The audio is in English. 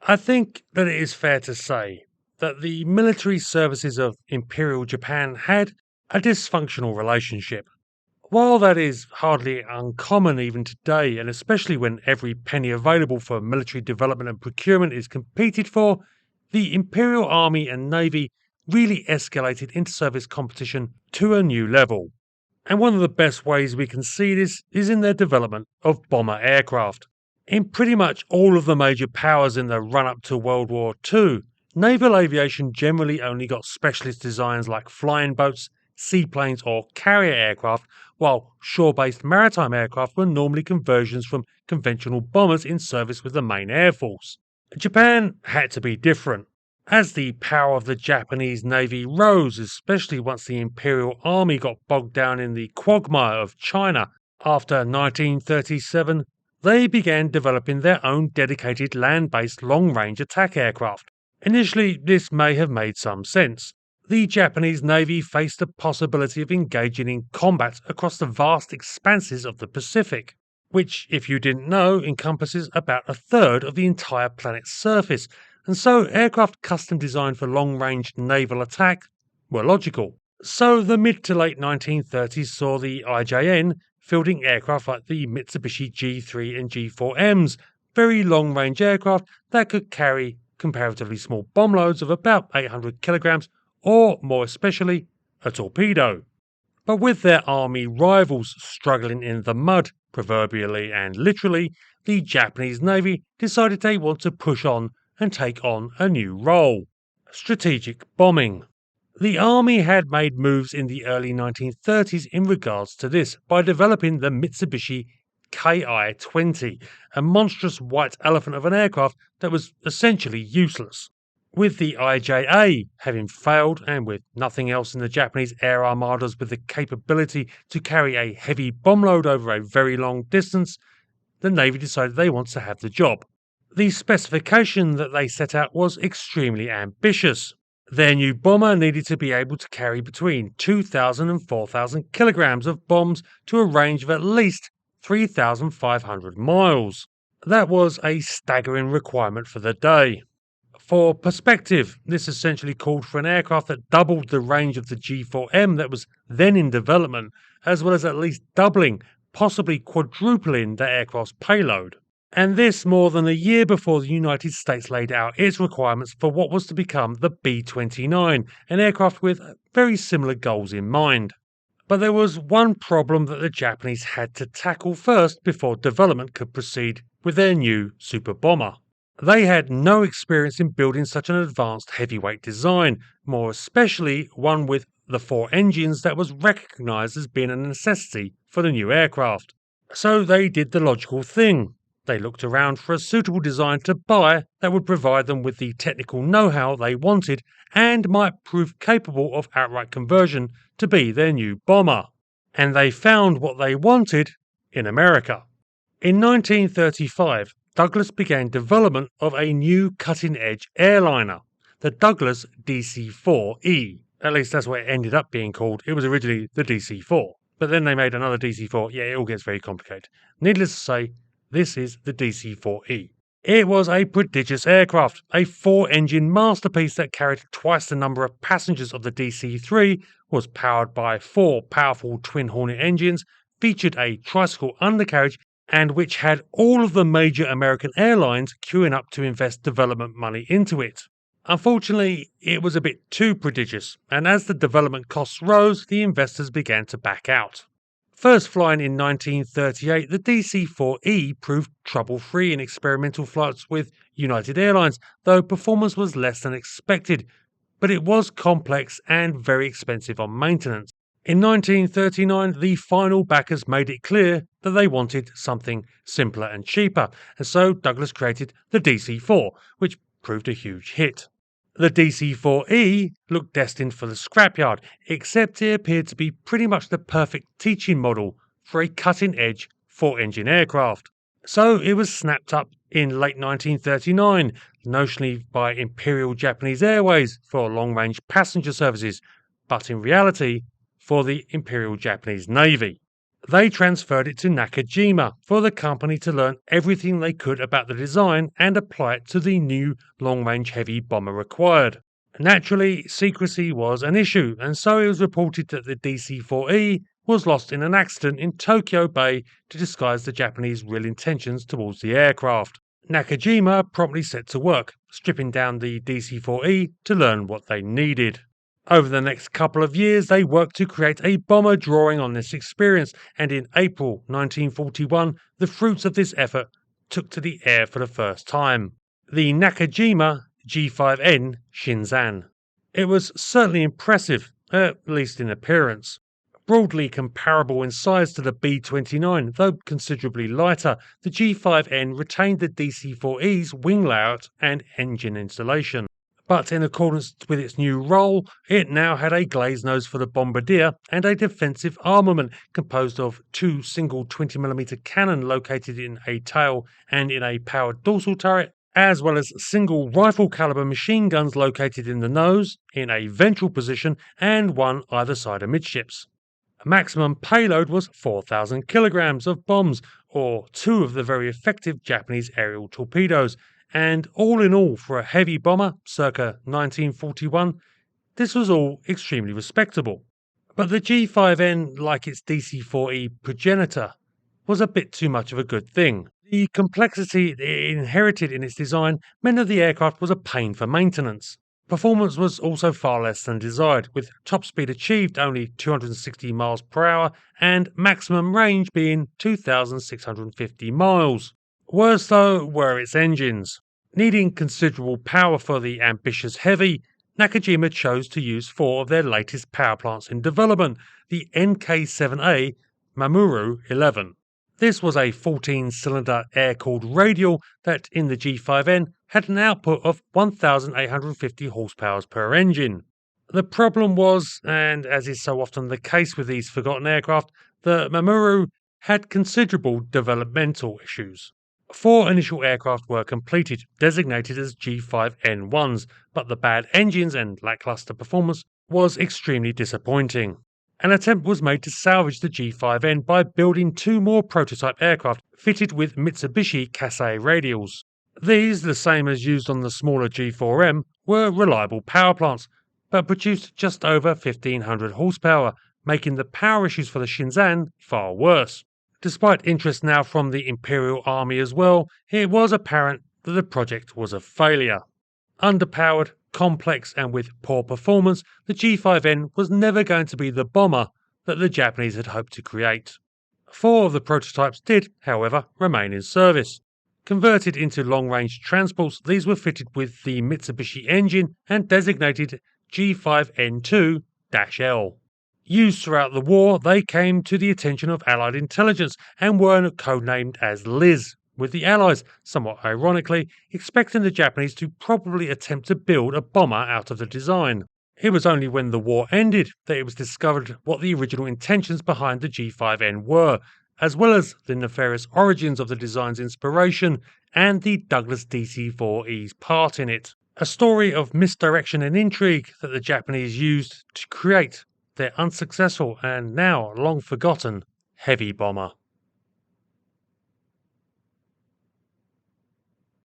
I think that it is fair to say that the military services of Imperial Japan had a dysfunctional relationship. While that is hardly uncommon even today, and especially when every penny available for military development and procurement is competed for, the Imperial Army and Navy really escalated inter-service competition to a new level. And one of the best ways we can see this is in their development of bomber aircraft. In pretty much all of the major powers in the run up to World War II, naval aviation generally only got specialist designs like flying boats, seaplanes, or carrier aircraft, while shore based maritime aircraft were normally conversions from conventional bombers in service with the main air force. Japan had to be different. As the power of the Japanese Navy rose, especially once the Imperial Army got bogged down in the quagmire of China after 1937, they began developing their own dedicated land-based long-range attack aircraft. Initially, this may have made some sense. The Japanese Navy faced the possibility of engaging in combat across the vast expanses of the Pacific, which, if you didn't know, encompasses about a third of the entire planet's surface, and so aircraft custom designed for long-range naval attack were logical. So the mid to late 1930s saw the IJN fielding aircraft like the Mitsubishi G3 and G4Ms, very long-range aircraft that could carry comparatively small bomb loads of about 800 kilograms, or more especially, a torpedo. But with their army rivals struggling in the mud, proverbially and literally, the Japanese Navy decided they want to push on and take on a new role: strategic bombing. The Army had made moves in the early 1930s in regards to this by developing the Mitsubishi Ki-20, a monstrous white elephant of an aircraft that was essentially useless. With the IJA having failed, and with nothing else in the Japanese air armadas with the capability to carry a heavy bomb load over a very long distance, the Navy decided they wanted to have the job. The specification that they set out was extremely ambitious. Their new bomber needed to be able to carry between 2,000 and 4,000 kilograms of bombs to a range of at least 3,500 miles. That was a staggering requirement for the day. For perspective, this essentially called for an aircraft that doubled the range of the G4M that was then in development, as well as at least doubling, possibly quadrupling the aircraft's payload. And this more than a year before the United States laid out its requirements for what was to become the B-29, an aircraft with very similar goals in mind. But there was one problem that the Japanese had to tackle first before development could proceed with their new super bomber. They had no experience in building such an advanced heavyweight design, more especially one with the four engines that was recognised as being a necessity for the new aircraft. So they did the logical thing. They looked around for a suitable design to buy that would provide them with the technical know-how they wanted and might prove capable of outright conversion to be their new bomber. And they found what they wanted in America. In 1935, Douglas began development of a new cutting-edge airliner, the Douglas DC-4E. At least that's what it ended up being called. It was originally the DC-4, but then they made another DC-4. Yeah, it all gets very complicated. Needless to say, this is the DC-4E. It was a prodigious aircraft, a four-engine masterpiece that carried twice the number of passengers of the DC-3, was powered by four powerful twin Hornet engines, featured a tricycle undercarriage, and which had all of the major American airlines queuing up to invest development money into it. Unfortunately, it was a bit too prodigious, and as the development costs rose, the investors began to back out. First flying in 1938, the DC-4E proved trouble-free in experimental flights with United Airlines, though performance was less than expected, but it was complex and very expensive on maintenance. In 1939, the final backers made it clear that they wanted something simpler and cheaper, and so Douglas created the DC-4, which proved a huge hit. The DC-4E looked destined for the scrapyard, except it appeared to be pretty much the perfect teaching model for a cutting-edge four-engine aircraft. So it was snapped up in late 1939, notionally by Imperial Japanese Airways for long-range passenger services, but in reality for the Imperial Japanese Navy. They transferred it to Nakajima for the company to learn everything they could about the design and apply it to the new long-range heavy bomber required. Naturally, secrecy was an issue, and so it was reported that the DC-4E was lost in an accident in Tokyo Bay to disguise the Japanese real intentions towards the aircraft. Nakajima promptly set to work, stripping down the DC-4E to learn what they needed. Over the next couple of years, they worked to create a bomber drawing on this experience, and in April 1941, the fruits of this effort took to the air for the first time. The Nakajima G5N Shinzan. It was certainly impressive, at least in appearance. Broadly comparable in size to the B-29, though considerably lighter, the G5N retained the DC-4E's wing layout and engine installation. But in accordance with its new role, it now had a glazed nose for the bombardier and a defensive armament composed of two single 20mm cannon located in a tail and in a powered dorsal turret, as well as single rifle caliber machine guns located in the nose, in a ventral position, and one either side amidships. Maximum payload was 4,000 kilograms of bombs, or two of the very effective Japanese aerial torpedoes, and all in all, for a heavy bomber circa 1941, this was all extremely respectable. But the G5N, like its DC-4E progenitor, was a bit too much of a good thing. The complexity it inherited in its design meant that the aircraft was a pain for maintenance. Performance was also far less than desired, with top speed achieved only 260 miles per hour and maximum range being 2,650 miles. Worse though were its engines. Needing considerable power for the ambitious heavy, Nakajima chose to use four of their latest power plants in development, the NK7A Mamoru 11. This was a 14-cylinder air-cooled radial that in the G5N had an output of 1,850 horsepower per engine. The problem was, and as is so often the case with these forgotten aircraft, the Mamoru had considerable developmental issues. 4 initial aircraft were completed, designated as G5N1s, but the bad engines and lackluster performance was extremely disappointing. An attempt was made to salvage the G5N by building 2 more prototype aircraft fitted with Mitsubishi Kasei radials. These, the same as used on the smaller G4M, were reliable power plants, but produced just over 1,500 horsepower, making the power issues for the Shinzan far worse. Despite interest now from the Imperial Army as well, it was apparent that the project was a failure. Underpowered, complex and with poor performance, the G5N was never going to be the bomber that the Japanese had hoped to create. 4 of the prototypes did, however, remain in service. Converted into long-range transports, these were fitted with the Mitsubishi engine and designated G5N2-L. Used throughout the war, they came to the attention of Allied intelligence and were codenamed as Liz, with the Allies, somewhat ironically, expecting the Japanese to probably attempt to build a bomber out of the design. It was only when the war ended that it was discovered what the original intentions behind the G5N were, as well as the nefarious origins of the design's inspiration and the Douglas DC-4E's part in it. A story of misdirection and intrigue that the Japanese used to create their unsuccessful and now long forgotten heavy bomber.